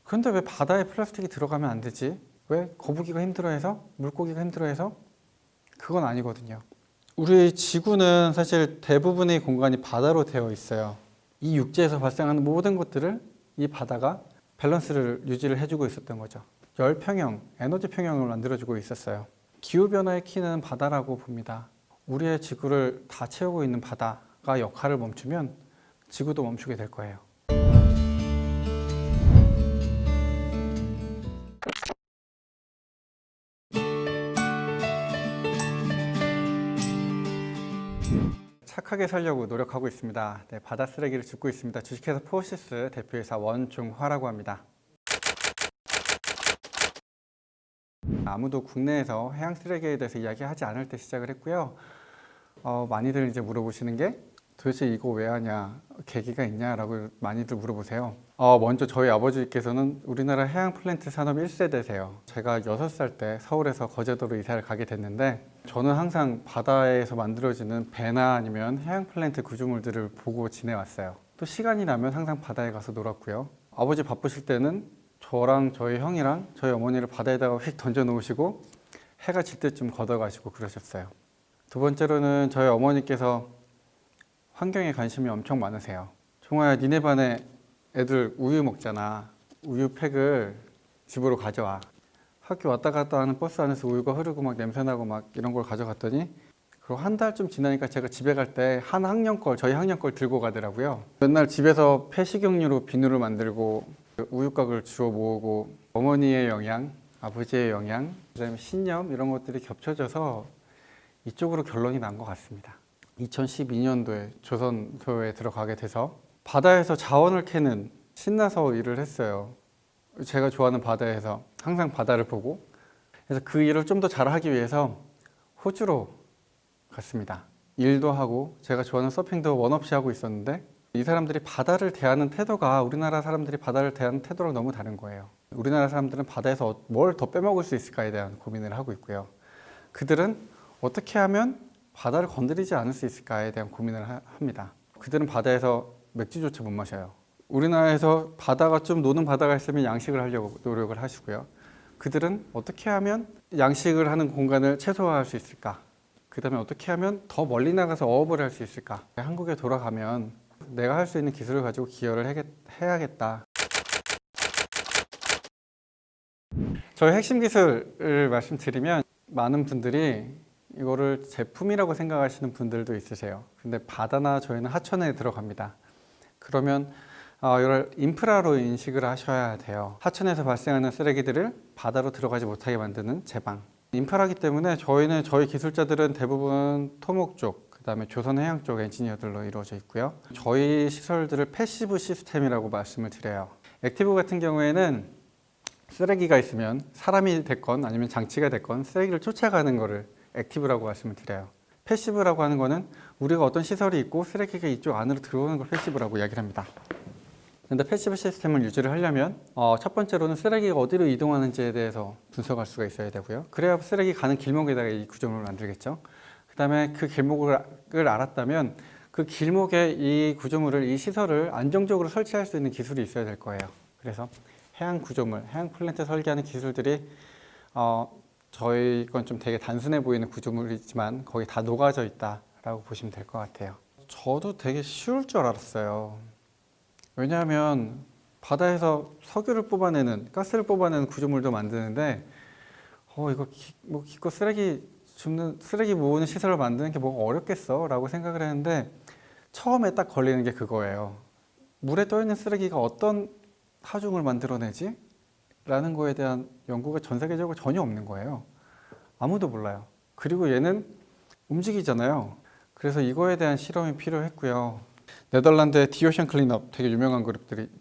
그런데 왜 바다에 플라스틱이 들어가면 안 되지? 왜 거북이가 힘들어해서? 물고기가 힘들어해서? 그건 아니거든요. 우리 지구는 사실 대부분의 공간이 바다로 되어 있어요. 이 육지에서 발생하는 모든 것들을 이 바다가 밸런스를 유지를 해주고 있었던 거죠. 열 평형, 에너지 평형을 만들어주고 있었어요. 기후변화의 키는 바다라고 봅니다. 우리의 지구를 다 채우고 있는 바다가 역할을 멈추면 지구도 멈추게 될 거예요. 착하게 살려고 노력하고 있습니다. 네, 바다 쓰레기를 줍고 있습니다. 주식회사 포시스 대표이사 원중화라고 합니다. 아무도 국내에서 해양 쓰레기에 대해서 이야기하지 않을 때 시작을 했고요. 많이들 이제 물어보시는 게 도대체 이거 왜 하냐, 계기가 있냐라고 많이들 물어보세요. 먼저 저희 아버지께서는 우리나라 해양 플랜트 산업 1세대세요. 제가 6살 때 서울에서 거제도로 이사를 가게 됐는데 저는 항상 바다에서 만들어지는 배나 아니면 해양 플랜트 구조물들을 보고 지내왔어요. 또 시간이 나면 항상 바다에 가서 놀았고요. 아버지 바쁘실 때는 저랑 저희 형이랑 저희 어머니를 바다에다가 휙 던져 놓으시고 해가 질 때쯤 걷어가시고 그러셨어요. 두 번째로는 저희 어머니께서 환경에 관심이 엄청 많으세요. 종아야, 니네 반에 애들 우유 먹잖아. 우유 팩을 집으로 가져와. 학교 왔다 갔다 하는 버스 안에서 우유가 흐르고 막 냄새나고 막 이런 걸 가져갔더니 그리고 한 달쯤 지나니까 제가 집에 갈 때 한 학년 걸, 저희 학년 걸 들고 가더라고요. 맨날 집에서 폐식용유로 비누를 만들고 우유곽을 주워 모으고 어머니의 영양, 아버지의 영양, 그다음에 신념 이런 것들이 겹쳐져서 이쪽으로 결론이 난 것 같습니다. 2012년도에 조선소에 들어가게 돼서 바다에서 자원을 캐는 신나서 일을 했어요. 제가 좋아하는 바다에서 항상 바다를 보고, 그래서 그 일을 좀 더 잘하기 위해서 호주로 갔습니다. 일도 하고 제가 좋아하는 서핑도 원 없이 하고 있었는데 이 사람들이 바다를 대하는 태도가 우리나라 사람들이 바다를 대하는 태도랑 너무 다른 거예요. 우리나라 사람들은 바다에서 뭘 더 빼먹을 수 있을까에 대한 고민을 하고 있고요. 그들은 어떻게 하면 바다를 건드리지 않을 수 있을까에 대한 고민을 합니다. 그들은 바다에서 맥주조차 못 마셔요. 우리나라에서 바다가 좀 노는 바다가 있으면 양식을 하려고 노력을 하시고요. 그들은 어떻게 하면 양식을 하는 공간을 최소화할 수 있을까? 그 다음에 어떻게 하면 더 멀리 나가서 어업을 할 수 있을까? 한국에 돌아가면 내가 할 수 있는 기술을 가지고 기여를 해야겠다. 저희 핵심 기술을 말씀드리면 많은 분들이 이거를 제품이라고 생각하시는 분들도 있으세요. 근데 바다나 저희는 하천에 들어갑니다. 그러면 이걸 인프라로 인식을 하셔야 돼요. 하천에서 발생하는 쓰레기들을 바다로 들어가지 못하게 만드는 제방. 인프라기 때문에 저희 기술자들은 대부분 토목 쪽, 그 다음에 조선해양 쪽 엔지니어들로 이루어져 있고요. 저희 시설들을 패시브 시스템이라고 말씀을 드려요. 액티브 같은 경우에는 쓰레기가 있으면 사람이 됐건 아니면 장치가 됐건 쓰레기를 쫓아가는 거를 액티브라고 말씀을 드려요. 패시브라고 하는 거는 우리가 어떤 시설이 있고 쓰레기가 이쪽 안으로 들어오는 걸 패시브라고 이야기를 합니다. 근데 패시브 시스템을 유지를 하려면 첫 번째로는 쓰레기가 어디로 이동하는지에 대해서 분석할 수가 있어야 되고요. 그래야 쓰레기 가는 길목에다가 이 구조물을 만들겠죠. 그 다음에 그 길목을 알았다면 그 길목에 이 구조물을, 이 시설을 안정적으로 설치할 수 있는 기술이 있어야 될 거예요. 그래서 해양 구조물, 해양 플랜트 설계하는 기술들이 저희 건 좀 되게 단순해 보이는 구조물이지만 거기 다 녹아져 있다라고 보시면 될 것 같아요. 저도 되게 쉬울 줄 알았어요. 왜냐하면 바다에서 석유를 뽑아내는, 가스를 뽑아내는 구조물도 만드는데 이거 기껏 쓰레기 모으는 시설을 만드는 게 뭐가 어렵겠어 라고 생각을 했는데 처음에 딱 걸리는 게 그거예요. 물에 떠있는 쓰레기가 어떤 하중을 만들어내지? 라는 거에 대한 연구가 전 세계적으로 전혀 없는 거예요. 아무도 몰라요. 그리고 얘는 움직이잖아요. 그래서 이거에 대한 실험이 필요했고요. 네덜란드의 디오션 클린업, 되게 유명한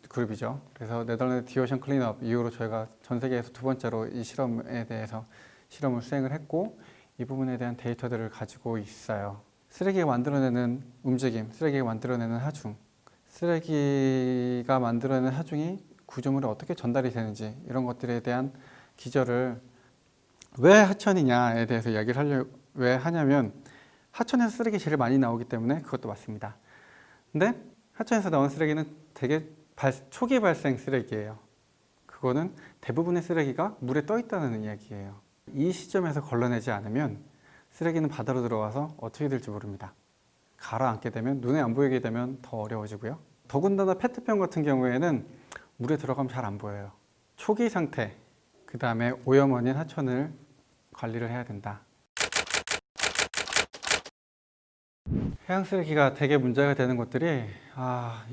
그룹이죠. 그래서 네덜란드 디오션 클린업 이후로 저희가 전 세계에서 두 번째로 이 실험에 대해서 실험을 수행을 했고 이 부분에 대한 데이터들을 가지고 있어요. 쓰레기가 만들어내는 움직임, 쓰레기가 만들어내는 하중, 쓰레기가 만들어내는 하중이 구조물에 어떻게 전달이 되는지 이런 것들에 대한 기저를 왜 하천이냐에 대해서 이야기를 왜 하냐면 하천에서 쓰레기 제일 많이 나오기 때문에 그것도 맞습니다. 근데 하천에서 나온 쓰레기는 되게 초기 발생 쓰레기예요. 그거는 대부분의 쓰레기가 물에 떠 있다는 이야기예요. 이 시점에서 걸러내지 않으면 쓰레기는 바다로 들어와서 어떻게 될지 모릅니다. 가라앉게 되면, 눈에 안 보이게 되면 더 어려워지고요. 더군다나 페트병 같은 경우에는 물에 들어가면 잘 안 보여요. 초기 상태, 그 다음에 오염원인 하천을 관리를 해야 된다. 해양 쓰레기가 되게 문제가 되는 것들이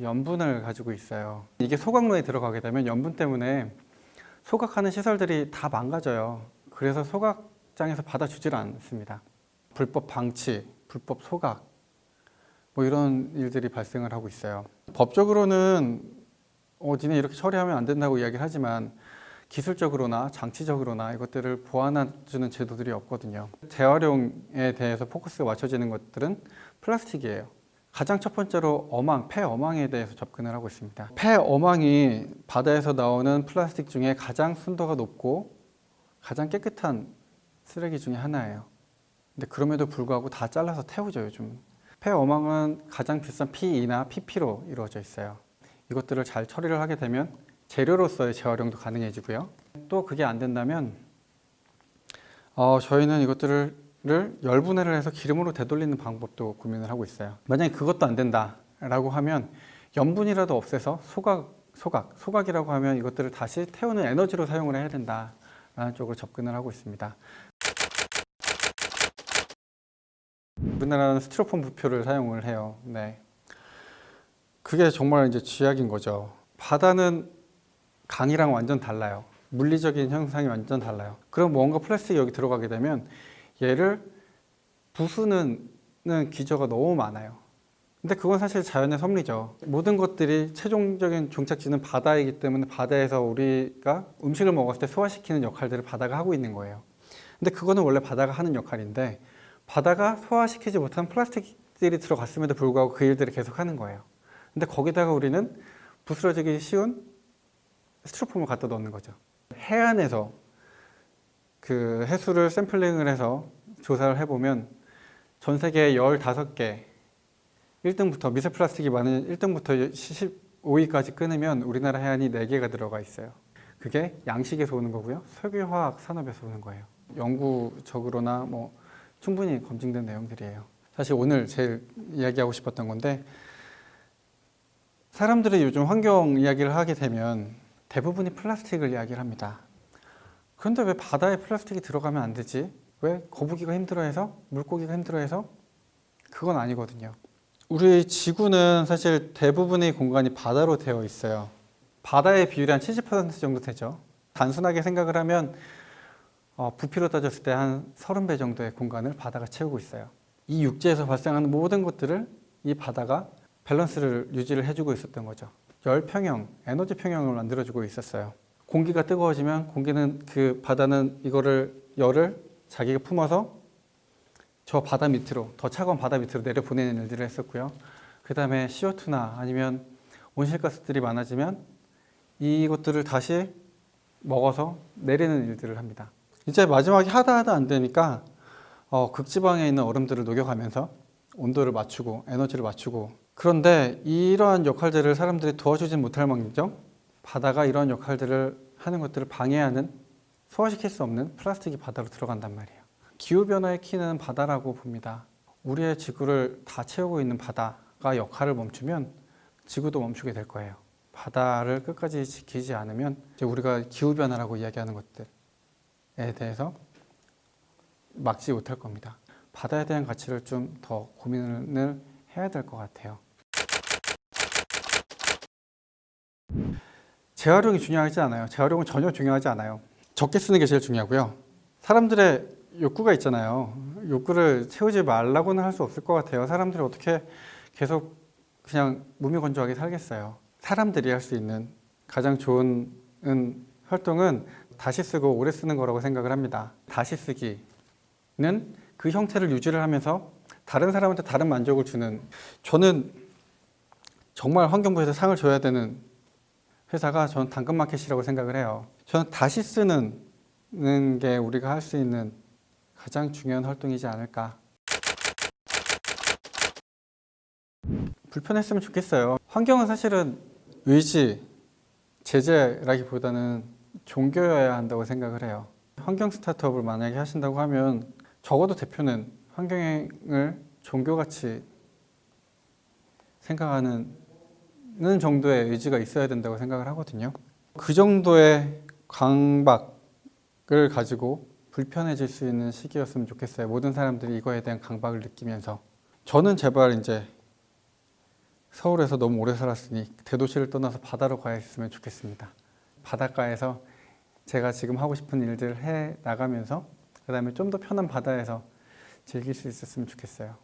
염분을 가지고 있어요. 이게 소각로에 들어가게 되면 염분 때문에 소각하는 시설들이 다 망가져요. 그래서 소각장에서 받아주질 않습니다. 불법 방치, 불법 소각 뭐 이런 일들이 발생을 하고 있어요. 법적으로는 니네 이렇게 처리하면 안 된다고 이야기를 하지만 기술적으로나 장치적으로나 이것들을 보완해주는 제도들이 없거든요. 재활용에 대해서 포커스가 맞춰지는 것들은 플라스틱이에요. 가장 첫 번째로 폐어망에 대해서 접근을 하고 있습니다. 폐어망이 바다에서 나오는 플라스틱 중에 가장 순도가 높고 가장 깨끗한 쓰레기 중에 하나예요. 근데 그럼에도 불구하고 다 잘라서 태우죠, 요즘. 폐어망은 가장 비싼 PE나 PP로 이루어져 있어요. 이것들을 잘 처리를 하게 되면 재료로서의 재활용도 가능해지고요. 또 그게 안 된다면 저희는 이것들을 열분해를 해서 기름으로 되돌리는 방법도 고민을 하고 있어요. 만약에 그것도 안 된다라고 하면 염분이라도 없애서 소각이라고 하면 이것들을 다시 태우는 에너지로 사용을 해야 된다라는 쪽으로 접근을 하고 있습니다. 우리나라는 스티로폼 부표를 사용을 해요. 네. 그게 정말 이제 쥐약인 거죠. 바다는 강이랑 완전 달라요. 물리적인 형상이 완전 달라요. 그럼 뭔가 플라스틱이 여기 들어가게 되면 얘를 부수는 기저가 너무 많아요. 근데 그건 사실 자연의 섭리죠. 모든 것들이 최종적인 종착지는 바다이기 때문에 바다에서 우리가 음식을 먹었을 때 소화시키는 역할들을 바다가 하고 있는 거예요. 근데 그거는 원래 바다가 하는 역할인데 바다가 소화시키지 못한 플라스틱들이 들어갔음에도 불구하고 그 일들을 계속 하는 거예요. 근데 거기다가 우리는 부스러지기 쉬운 스티로폼을 갖다 넣는 거죠. 해안에서 그 해수를 샘플링을 해서 조사를 해보면 전 세계 15개 1등부터 미세 플라스틱이 많은 1등부터 15위까지 끊으면 우리나라 해안이 4개가 들어가 있어요. 그게 양식에서 오는 거고요. 석유화학 산업에서 오는 거예요. 연구적으로나 충분히 검증된 내용들이에요. 사실 오늘 제일 이야기하고 싶었던 건데 사람들이 요즘 환경 이야기를 하게 되면 대부분이 플라스틱을 이야기를 합니다. 그런데 왜 바다에 플라스틱이 들어가면 안 되지? 왜 거북이가 힘들어해서? 물고기가 힘들어해서? 그건 아니거든요. 우리 지구는 사실 대부분의 공간이 바다로 되어 있어요. 바다의 비율이 한 70% 정도 되죠. 단순하게 생각을 하면 부피로 따졌을 때 한 30배 정도의 공간을 바다가 채우고 있어요. 이 육지에서 발생하는 모든 것들을 이 바다가 밸런스를 유지를 해주고 있었던 거죠. 열 평형, 에너지 평형을 만들어주고 있었어요. 공기가 뜨거워지면 그 바다는 열을 자기가 품어서 저 바다 밑으로, 더 차가운 바다 밑으로 내려보내는 일들을 했었고요. 그 다음에 CO2나 아니면 온실가스들이 많아지면 이것들을 다시 먹어서 내리는 일들을 합니다. 이제 마지막에 하다 안 되니까 극지방에 있는 얼음들을 녹여가면서 온도를 맞추고 에너지를 맞추고, 그런데 이러한 역할들을 사람들이 도와주진 못할 망정 바다가 이러한 역할들을 하는 것들을 방해하는, 소화시킬 수 없는 플라스틱이 바다로 들어간단 말이에요. 기후변화의 키는 바다라고 봅니다. 우리의 지구를 다 채우고 있는 바다가 역할을 멈추면 지구도 멈추게 될 거예요. 바다를 끝까지 지키지 않으면 이제 우리가 기후변화라고 이야기하는 것들에 대해서 막지 못할 겁니다. 바다에 대한 가치를 좀 더 고민을 해야 될 것 같아요. 재활용이 중요하지 않아요. 재활용은 전혀 중요하지 않아요. 적게 쓰는 게 제일 중요하고요. 사람들의 욕구가 있잖아요. 욕구를 채우지 말라고는 할 수 없을 것 같아요. 사람들이 어떻게 계속 그냥 무미건조하게 살겠어요. 사람들이 할 수 있는 가장 좋은 활동은 다시 쓰고 오래 쓰는 거라고 생각을 합니다. 다시 쓰기는 그 형태를 유지를 하면서 다른 사람한테 다른 만족을 주는, 저는 정말 환경부에서 상을 줘야 되는 회사가 저는 당근마켓이라고 생각을 해요. 저는 다시 쓰는 게 우리가 할 수 있는 가장 중요한 활동이지 않을까. 불편했으면 좋겠어요. 환경은 사실은 의지, 제재라기보다는 종교여야 한다고 생각을 해요. 환경 스타트업을 만약에 하신다고 하면 적어도 대표는 환경을 종교같이 생각하는 정도의 의지가 있어야 된다고 생각을 하거든요. 그 정도의 강박을 가지고 불편해질 수 있는 시기였으면 좋겠어요. 모든 사람들이 이거에 대한 강박을 느끼면서. 저는 제발 이제 서울에서 너무 오래 살았으니 대도시를 떠나서 바다로 가 있으면 좋겠습니다. 바닷가에서 제가 지금 하고 싶은 일들을 해 나가면서 그 다음에 좀 더 편한 바다에서 즐길 수 있었으면 좋겠어요.